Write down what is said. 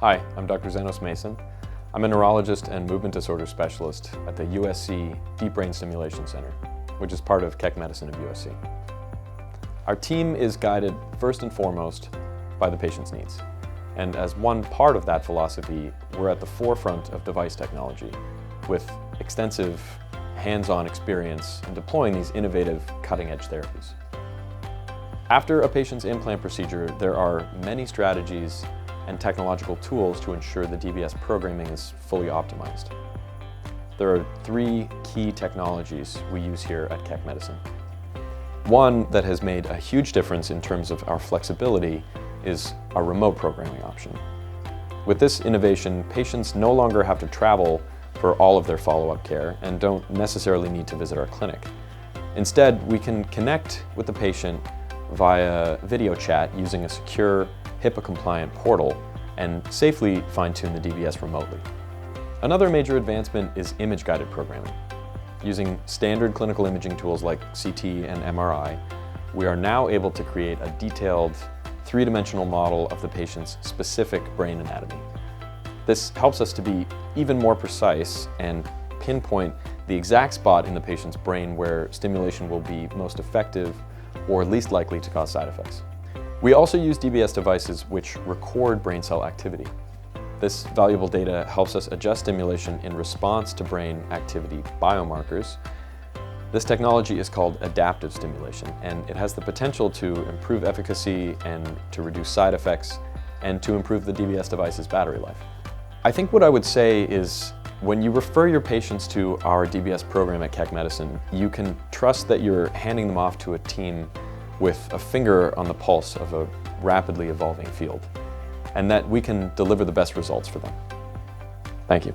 Hi, I'm Dr. Xenos Mason. I'm a neurologist and movement disorder specialist at the USC Deep Brain Stimulation Center, which is part of Keck Medicine of USC. Our team is guided first and foremost by the patient's needs. And as one part of that philosophy, we're at the forefront of device technology with extensive hands-on experience in deploying these innovative cutting-edge therapies. After a patient's implant procedure, there are many strategies and technological tools to ensure the DBS programming is fully optimized. There are three key technologies we use here at Keck Medicine. One that has made a huge difference in terms of our flexibility is our remote programming option. With this innovation, patients no longer have to travel for all of their follow-up care and don't necessarily need to visit our clinic. Instead, we can connect with the patient via video chat using a secure, HIPAA-compliant portal and safely fine-tune the DBS remotely. Another major advancement is image-guided programming. Using standard clinical imaging tools like CT and MRI, we are now able to create a detailed, three-dimensional model of the patient's specific brain anatomy. This helps us to be even more precise and pinpoint the exact spot in the patient's brain where stimulation will be most effective or least likely to cause side effects. We also use DBS devices which record brain cell activity. This valuable data helps us adjust stimulation in response to brain activity biomarkers. This technology is called adaptive stimulation, and it has the potential to improve efficacy and to reduce side effects and to improve the DBS device's battery life. I think what I would say is when you refer your patients to our DBS program at Keck Medicine, you can trust that you're handing them off to a team with a finger on the pulse of a rapidly evolving field, and that we can deliver the best results for them. Thank you.